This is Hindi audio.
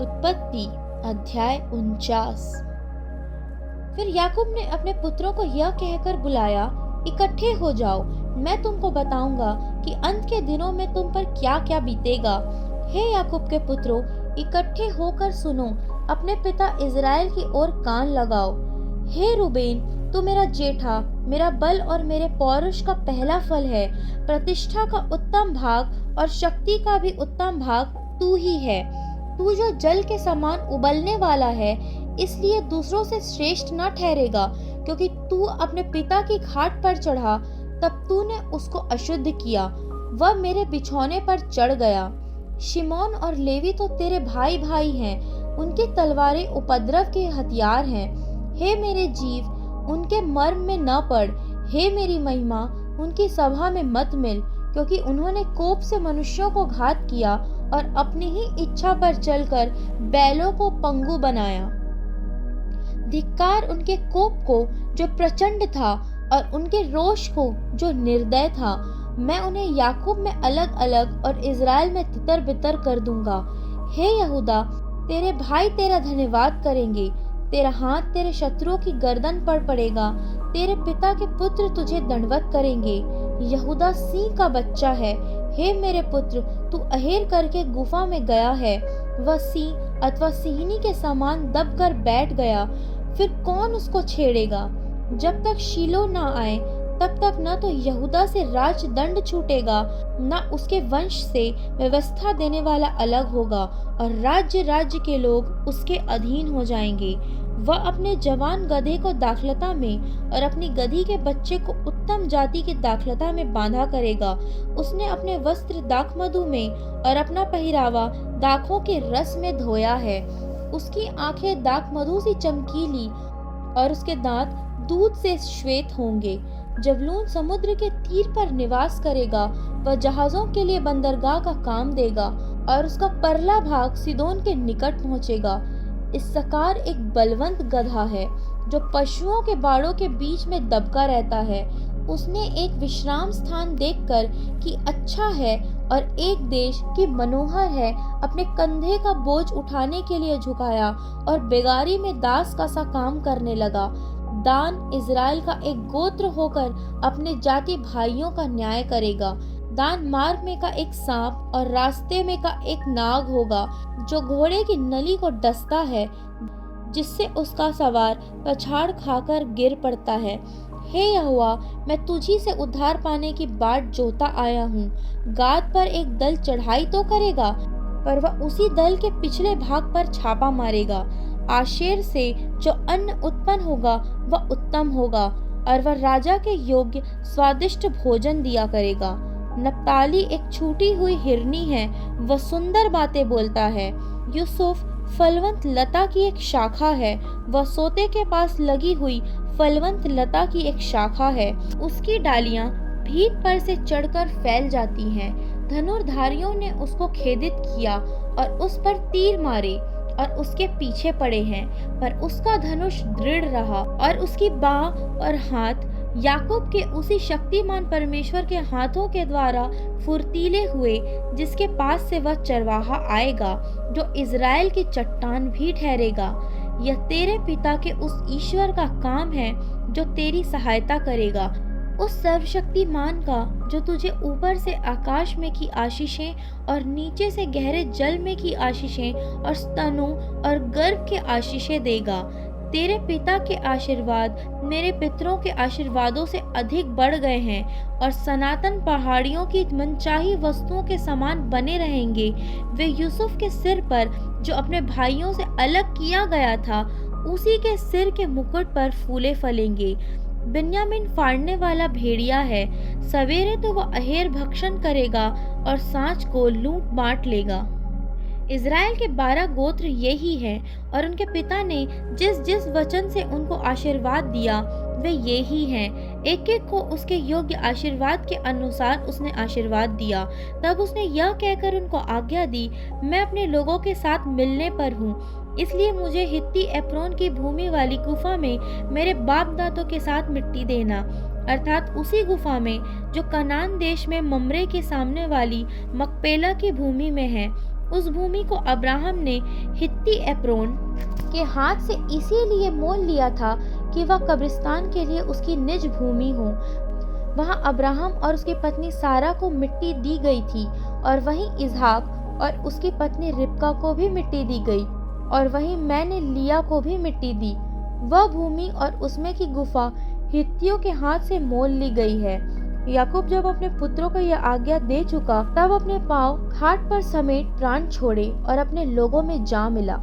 उत्पत्ति अध्याय 49। फिर याकूब ने अपने पुत्रों को यह कहकर बुलाया, इकट्ठे हो जाओ, मैं तुमको बताऊंगा कि अंत के दिनों में तुम पर क्या क्या बीतेगा। हे याकूब के पुत्रों, इकट्ठे होकर सुनो, अपने पिता इज़राइल की ओर कान लगाओ। हे रूबेन, तू मेरा जेठा, मेरा बल और मेरे पौरुष का पहला फल है। प्रतिष्ठा का उत्तम भाग और शक्ति का भी उत्तम भाग तू ही है। तू जो जल के समान उबलने वाला है, इसलिए दूसरों से श्रेष्ठ न ठहरेगा, क्योंकि तू अपने पिता की खाट पर चढ़ा, तब तूने उसको अशुद्ध किया, वह मेरे बिछौने पर चढ़ गया। शिमोन और लेवी तो तेरे भाई भाई हैं, उनकी तलवारें उपद्रव के हथियार हैं। हे मेरे जीव, उनके मर्म में न पड़। हे मेरी महिमा, उनकी सभा में मत मिल, क्योंकि उन्होंने कोप से मनुष्यों को घात किया और अपनी ही इच्छा पर चलकर बैलों को पंगु बनाया। धिक्कार उनके कोप को जो प्रचंड था और उनके रोष को जो निर्दय था। मैं उन्हें याकूब में अलग अलग और इज़राइल में तितर बितर कर दूंगा। हे यहूदा, तेरे भाई तेरा धन्यवाद करेंगे, तेरा हाथ तेरे शत्रुओं की गर्दन पर पड़ेगा, तेरे पिता के पुत्र तुझे दंडवत करेंगे। यहूदा सिंह का बच्चा है। हे मेरे पुत्र, तू अहेर करके गुफा में गया है, वह सिंह अथवा सिंहनी के समान दबकर बैठ गया। फिर कौन उसको छेड़ेगा? जब तक शीलो न आए तब तक न तो यहूदा से राजदंड छूटेगा, न उसके वंश से व्यवस्था देने वाला अलग होगा, और राज्य राज्य के लोग उसके अधीन हो जाएंगे। वह अपने जवान गधे को दाखलता में और अपनी गधी के बच्चे को उत्तम जाति की दाखलता में बांधा करेगा। उसने अपने वस्त्र दाखमधु में और अपना पहरावा दाखों के रस में धोया है। उसकी आंखें दाखमधु सी चमकीली और उसके दांत दूध से श्वेत होंगे। जबलून समुद्र के तीर पर निवास करेगा, वह जहाजों के लिए बंदरगाह का काम देगा, और उसका परला भाग सिदोन के निकट पहुंचेगा। इस्साकार एक बलवंत गधा है, जो पशुओं के बाड़ों के बीच में दबका रहता है। उसने एक विश्राम स्थान देखकर कि अच्छा है, और एक देश की मनोहर है, अपने कंधे का बोझ उठाने के लिए झुकाया और बेगारी में दास का सा काम करने लगा। दान इज़राइल का एक गोत्र होकर अपने जाति भाइयों का न्याय करेगा। दान मार्ग में का एक सांप और रास्ते में का एक नाग होगा, जो घोड़े की नली को डसता है, जिससे उसका सवार पछाड़ खाकर गिर पड़ता है। हे यहोवा, मैं तुझी से उद्धार पाने की बाट जोता आया हूँ। गाद पर एक दल चढ़ाई तो करेगा, पर वह उसी दल के पिछले भाग पर छापा मारेगा। आशेर से जो अन्न उत्पन्न होगा वह उत्तम होगा, और वह राजा के योग्य स्वादिष्ट भोजन दिया करेगा। नप्ताली एक छूटी हुई हिरनी है, वह सुंदर बातें बोलता है। यूसुफ फलवंत लता की एक शाखा है, वह सोते के पास लगी हुई फलवंत लता की एक शाखा है। उसकी डालियां भीत पर से चढ़कर फैल जाती हैं। धनुर्धारियों ने उसको खेदित किया और उस पर तीर मारे और उसके पीछे पड़े हैं, पर उसका धनुष दृढ़ रहा और उसकी बाह और हाथ याकूब के उसी शक्तिमान परमेश्वर के हाथों के द्वारा फुर्तीले हुए, जिसके पास से वह चरवाहा आएगा, जो इज़राइल की चट्टान भी ठहरेगा। यह तेरे पिता के उस ईश्वर का काम है जो तेरी सहायता करेगा, उस सर्वशक्तिमान का जो तुझे ऊपर से आकाश में की आशीषें और नीचे से गहरे जल में की आशीषें और स्तनों और गर्भ के आशीषें देगा। तेरे पिता के आशीर्वाद मेरे पितरों के आशीर्वादों से अधिक बढ़ गए हैं, और सनातन पहाड़ियों की मनचाही वस्तुओं के समान बने रहेंगे। वे यूसुफ के सिर पर, जो अपने भाइयों से अलग किया गया था, उसी के सिर के मुकुट पर फूले फलेंगे। बिन्यामीन फाड़ने वाला भेड़िया है, सवेरे तो वह अहेर भक्षण करेगा और सांझ को लूट बांट लेगा। इज़राइल के 12 गोत्र यही हैं, और उनके पिता ने जिस जिस वचन से उनको आशीर्वाद दिया वे यही हैं। एक एक को उसके योग्य आशीर्वाद के अनुसार उसने आशीर्वाद दिया। तब उसने यह कहकर उनको आज्ञा दी, मैं अपने लोगों के साथ मिलने पर हूँ, इसलिए मुझे हित्ती एप्रोन की भूमि वाली गुफा में मेरे बाप दादों के साथ मिट्टी देना, अर्थात उसी गुफा में जो कनान देश में मम्रे के सामने वाली मकपेला की भूमि में है। उस भूमि को अब्राहम ने हित्ती एप्रोन के हाथ से इसीलिए मोल लिया था कि वह कब्रिस्तान के लिए उसकी निज भूमि हो। वहां अब्राहम और उसकी पत्नी सारा को मिट्टी दी गई थी और वहीं इसहाक और उसकी पत्नी रिबका को भी मिट्टी दी गई और वहीं मैंने लिया को भी मिट्टी दी। वह भूमि और उसमें की गुफा हित्तियों के हाथ से मोल ली गई है। याकूब जब अपने पुत्रों को यह आज्ञा दे चुका तब अपने पांव खाट पर समेट प्राण छोड़े और अपने लोगों में जा मिला।